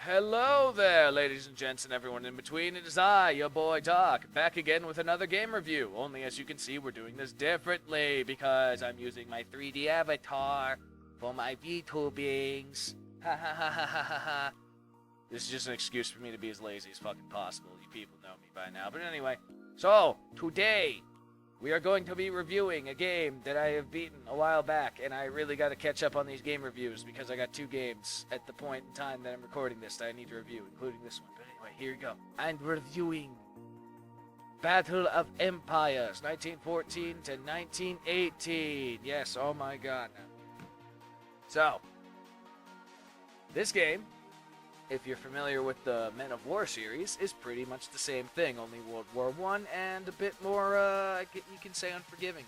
Hello there, ladies and gents, and everyone in between. It is I, your boy Doc, back again with another game review. Only, as you can see, we're doing this differently because I'm using my 3D avatar for my VTubings. Ha ha ha ha ha ha ha. This is just an excuse for me to be as lazy as fucking possible. You people know me by now. But anyway, so today we are going to be reviewing a game that I have beaten a while back, and I really got to catch up on these game reviews because I got 2 games at the point in time that I'm recording this that I need to review, including this one. But anyway, here we go. I'm reviewing Battle of Empires, 1914 to 1918. Yes, oh my god. So, this game, if you're familiar with the Men of War series, is pretty much the same thing, only World War I and a bit more, you can say, unforgiving.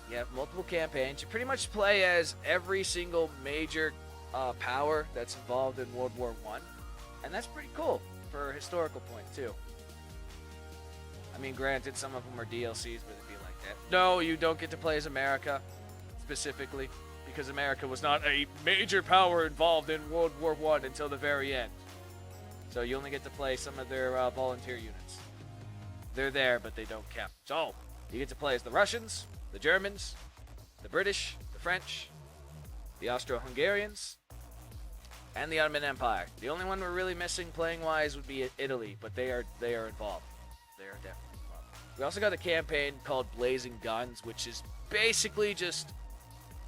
You have multiple campaigns. You pretty much play as every single major power that's involved in World War I, and that's pretty cool for a historical point, too. I mean, granted, some of them are DLCs, but it'd be like that. No, you don't get to play as America, specifically, because America was not a major power involved in World War I until the very end. So you only get to play some of their volunteer units. They're there, but they don't count. So, you get to play as the Russians, the Germans, the British, the French, the Austro-Hungarians, and the Ottoman Empire. The only one we're really missing playing-wise would be Italy, but they are involved. They are definitely involved. We also got a campaign called Blazing Guns, which is basically just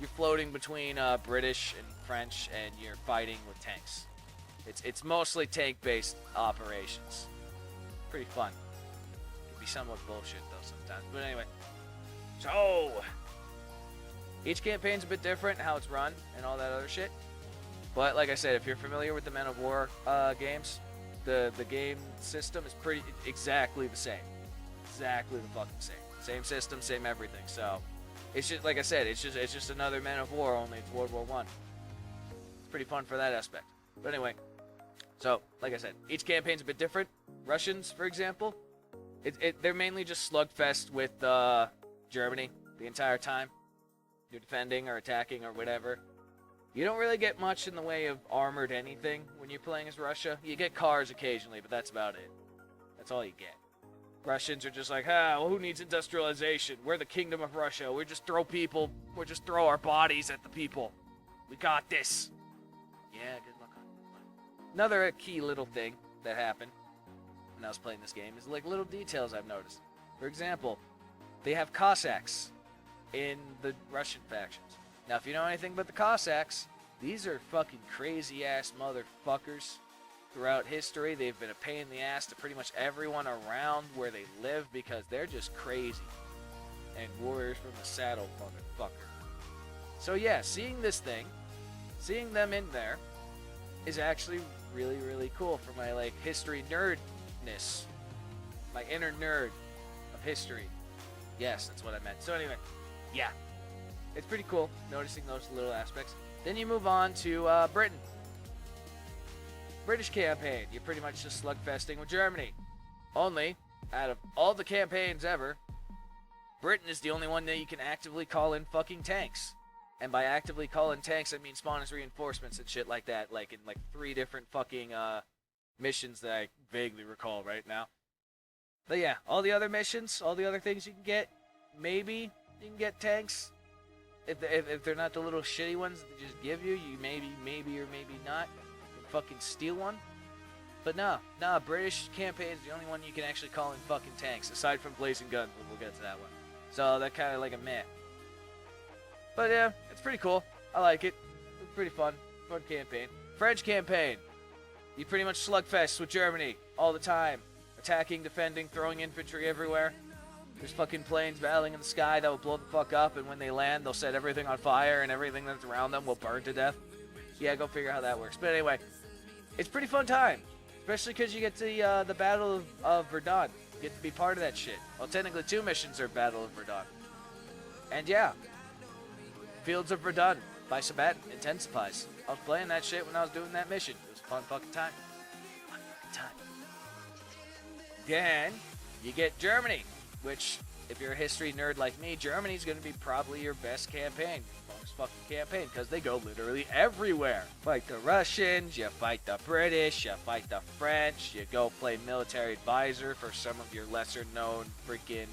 you're floating between British and French, and you're fighting with tanks. It's mostly tank-based operations. Pretty fun. Can be somewhat bullshit though sometimes. But anyway, so each campaign's a bit different, how it's run and all that other shit. But like I said, if you're familiar with the Men of War games, the game system is pretty exactly the same. Exactly the fucking same. Same system, same everything. So. It's just, like I said, it's just another Men of War, only it's World War I. It's pretty fun for that aspect. But anyway, so, like I said, each campaign's a bit different. Russians, for example, they're mainly just slugfest with Germany the entire time. You're defending or attacking or whatever. You don't really get much in the way of armored anything when you're playing as Russia. You get cars occasionally, but that's about it. That's all you get. Russians are just like, well, who needs industrialization? We're the kingdom of Russia. We just throw our bodies at the people. We got this. Yeah, good luck on it. Another key little thing that happened when I was playing this game is like little details I've noticed. For example, they have Cossacks in the Russian factions. Now, if you know anything about the Cossacks, these are fucking crazy-ass motherfuckers. Throughout history, they've been a pain in the ass to pretty much everyone around where they live because they're just crazy. And warriors from the saddle, motherfucker. So yeah, seeing this thing, seeing them in there, is actually really, really cool for my, like, history nerdness. My inner nerd of history. Yes, that's what I meant. So anyway, yeah. It's pretty cool noticing those little aspects. Then you move on to Britain. British campaign, you're pretty much just slugfesting with Germany. Only, out of all the campaigns ever, Britain is the only one that you can actively call in fucking tanks. And by actively calling tanks, I mean spawn as reinforcements and shit like that, like in like 3 different fucking missions that I vaguely recall right now. But yeah, all the other missions, all the other things you can get, maybe you can get tanks. If they're not the little shitty ones that they just give you, you maybe or maybe not. Fucking steal one. But nah, British campaign is the only one you can actually call in fucking tanks, aside from Blazing Guns, but we'll get to that one. So that kind of like a meh. But yeah, it's pretty cool. I like it. It's pretty fun campaign. French campaign. You pretty much slugfest with Germany all the time. Attacking, defending, throwing infantry everywhere. There's fucking planes battling in the sky that will blow the fuck up, and when they land, they'll set everything on fire, and everything that's around them will burn to death. Yeah, go figure out how that works. But anyway, it's pretty fun time, especially because you get to the Battle of Verdun. You get to be part of that shit. Well, technically 2 missions are Battle of Verdun. And yeah, Fields of Verdun by Sabat intensifies. I was playing that shit when I was doing that mission. It was a fun fucking time. Fun fucking time. Then you get Germany, which if you're a history nerd like me, Germany's going to be probably your best campaign. Bonus fucking campaign, because they go literally everywhere. Fight the Russians, you fight the British, you fight the French, you go play military advisor for some of your lesser known freaking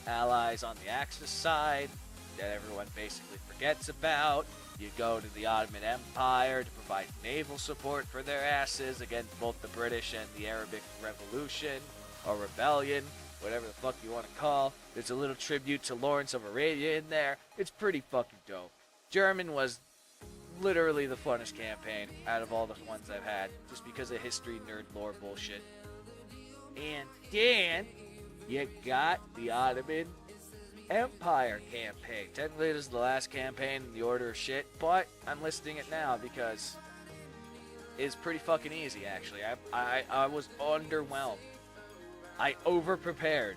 allies on the Axis side that everyone basically forgets about. You go to the Ottoman Empire to provide naval support for their asses against both the British and the Arabic Revolution, or Rebellion, whatever the fuck you want to call. There's a little tribute to Lawrence of Arabia in there. It's pretty fucking dope. German was literally the funnest campaign out of all the ones I've had, just because of history nerd lore bullshit. And then you got the Ottoman Empire campaign. Technically, this is the last campaign in the order of shit, but I'm listing it now because it's pretty fucking easy, actually. I was underwhelmed. I over-prepared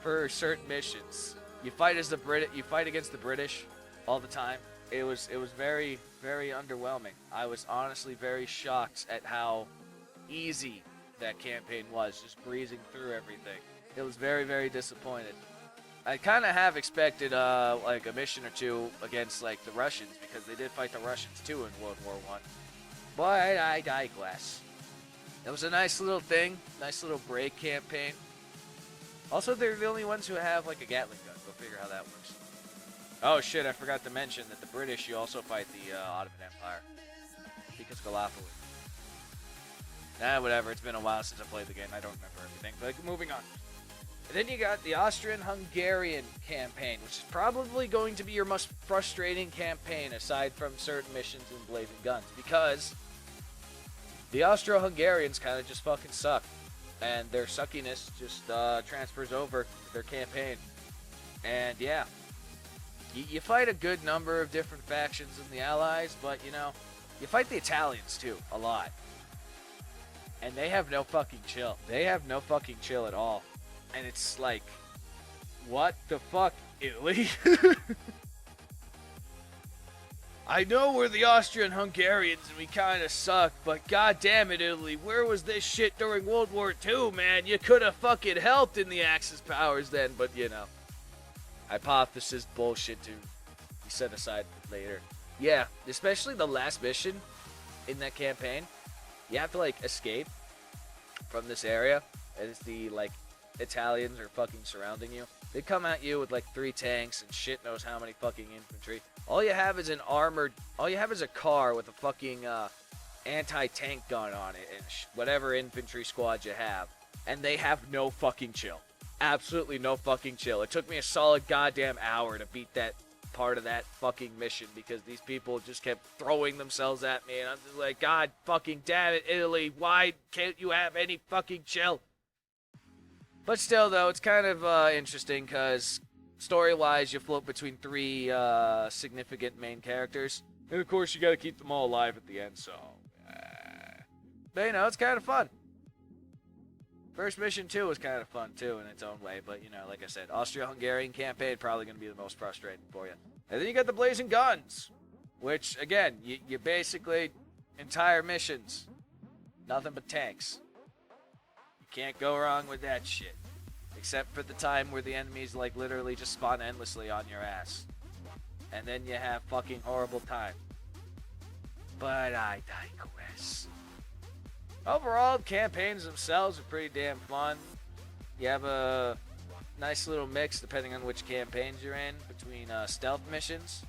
for certain missions. You fight as the you fight against the British all the time. It was very, very underwhelming. I was honestly very shocked at how easy that campaign was, just breezing through everything. It was very, very disappointed. I kind of have expected like a mission or two against like the Russians, because they did fight the Russians too in World War I. But I digress. It was a nice little thing, nice little break campaign. Also, they're the only ones who have like a Gatling gun. Go figure how that works. Oh shit, I forgot to mention that the British, you also fight the Ottoman Empire, because Gallipoli. Whatever, it's been a while since I played the game. I don't remember everything, but moving on. And then you got the Austrian-Hungarian campaign, which is probably going to be your most frustrating campaign aside from certain missions in Blazing Guns, because the Austro-Hungarians kind of just fucking suck, and their suckiness just transfers over to their campaign. And yeah, you fight a good number of different factions in the Allies, but you know, you fight the Italians too, a lot. And they have no fucking chill. They have no fucking chill at all. And it's like, what the fuck, Italy? I know we're the Austrian-Hungarians and we kind of suck, but god damn it, Italy, where was this shit during World War II, man? You could have fucking helped in the Axis powers then, but you know. Hypothesis bullshit to be set aside later. Yeah, especially the last mission in that campaign. You have to, like, escape from this area, and it's the, like, Italians are fucking surrounding you. They come at you with, like, 3 tanks and shit knows how many fucking infantry. All you have is all you have is a car with a fucking, anti-tank gun on it, and whatever infantry squad you have. And they have no fucking chill. Absolutely no fucking chill. It took me a solid goddamn hour to beat that part of that fucking mission, because these people just kept throwing themselves at me, and I'm just like, god fucking damn it, Italy, why can't you have any fucking chill? But still, though, it's kind of interesting, because story-wise, you float between 3 significant main characters, and of course you gotta keep them all alive at the end, so but you know, it's kind of fun. First mission, too, was kind of fun, too, in its own way. But, you know, like I said, Austro-Hungarian campaign, probably going to be the most frustrating for you. And then you got the Blazing Guns, which, again, you basically, entire missions, nothing but tanks. You can't go wrong with that shit. Except for the time where the enemies, like, literally just spawn endlessly on your ass. And then you have fucking horrible time. But I digress. Overall, campaigns themselves are pretty damn fun. You have a nice little mix, depending on which campaigns you're in, between stealth missions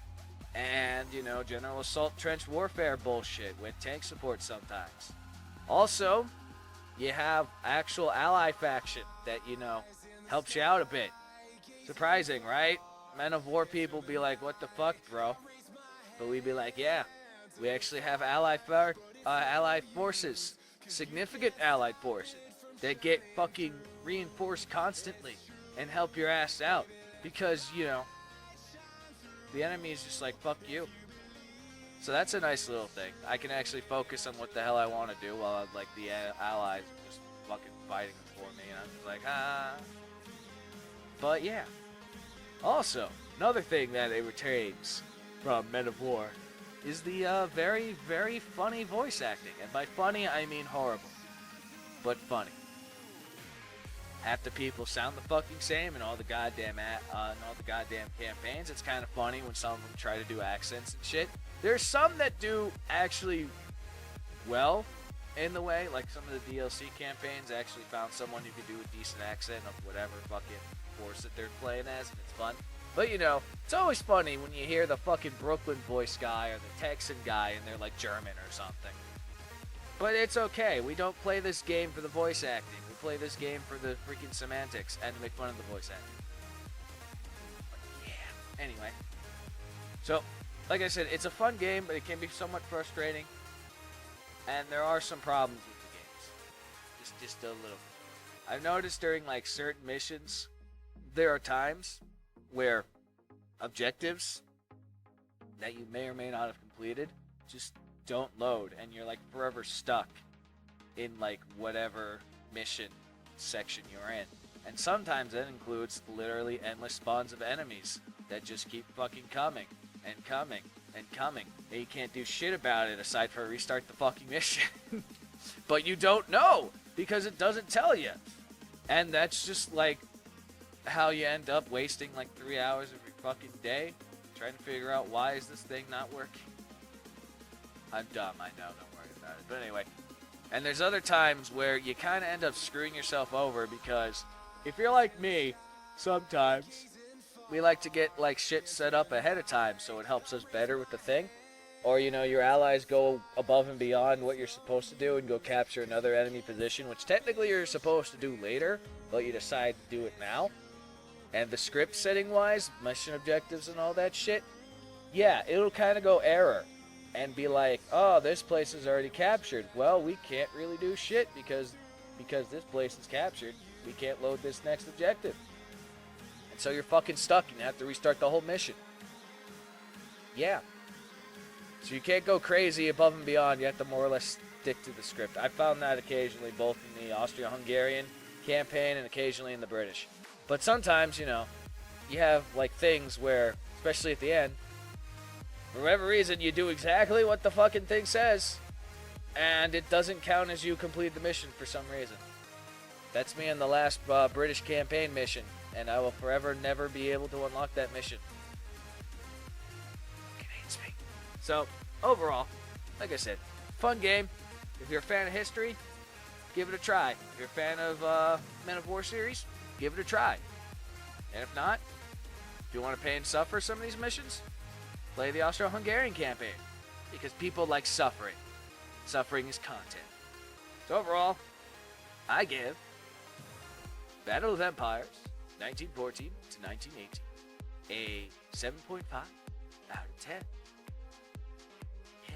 and, you know, general assault trench warfare bullshit with tank support sometimes. Also, you have actual ally faction that, you know, helps you out a bit. Surprising, right? Men of War people be like, what the fuck, bro? But we be like, yeah, we actually have allied forces. Significant allied forces that get fucking reinforced constantly and help your ass out, because, you know, the enemy is just like, fuck you. So that's a nice little thing. I can actually focus on what the hell I want to do while, like, the allies are just fucking fighting for me, and I'm just like, ah. But yeah. Also, another thing that it retains from Men of War is the very, very funny voice acting. And by funny, I mean horrible. But funny. half the people sound the fucking same in all the goddamn campaigns. It's kind of funny when some of them try to do accents and shit. There's some that do actually well in the way, like some of the DLC campaigns actually found someone who could do a decent accent of whatever fucking force that they're playing as, and it's fun. But you know, it's always funny when you hear the fucking Brooklyn voice guy or the Texan guy and they're like German or something. But it's okay. We don't play this game for the voice acting. We play this game for the freaking semantics and to make fun of the voice acting. But yeah. Anyway. So, like I said, it's a fun game, but it can be somewhat frustrating. And there are some problems with the games. Just a little. I've noticed during like certain missions, there are times where objectives that you may or may not have completed just don't load, and you're like forever stuck in like whatever mission section you're in. And sometimes that includes literally endless spawns of enemies that just keep fucking coming and coming and coming, and you can't do shit about it aside from restart the fucking mission. But you don't know because it doesn't tell you, and that's just like how you end up wasting like 3 hours of your fucking day trying to figure out why is this thing not working. I'm dumb, I know, don't worry about it. But anyway, and there's other times where you kind of end up screwing yourself over because if you're like me, sometimes we like to get like shit set up ahead of time so it helps us better with the thing. Or, you know, your allies go above and beyond what you're supposed to do and go capture another enemy position, which technically you're supposed to do later, but you decide to do it now. And the script setting wise, mission objectives and all that shit, yeah, it'll kind of go error and be like, oh, this place is already captured. Well, we can't really do shit because this place is captured. We can't load this next objective. And so you're fucking stuck and you have to restart the whole mission. Yeah. So you can't go crazy above and beyond. You have to more or less stick to the script. I found that occasionally both in the Austro-Hungarian campaign and occasionally in the British. But sometimes, you know, you have like things where, especially at the end, for whatever reason, you do exactly what the fucking thing says, and it doesn't count as you complete the mission for some reason. That's me in the last British campaign mission, and I will forever never be able to unlock that mission. It hates me. So, overall, like I said, fun game. If you're a fan of history, give it a try. If you're a fan of Men of War series, give it a try. And if not, if you want to pay and suffer some of these missions, play the Austro-Hungarian campaign. Because people like suffering. Suffering is content. So overall, I give Battle of Empires 1914 to 1918 a 7.5 out of 10. Yeah.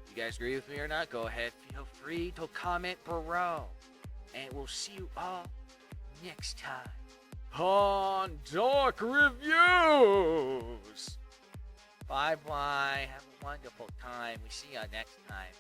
You guys agree with me or not? Go ahead, feel free to comment below. And we'll see you all next time on Dark Reviews. Bye bye. Have a wonderful time. We see you next time.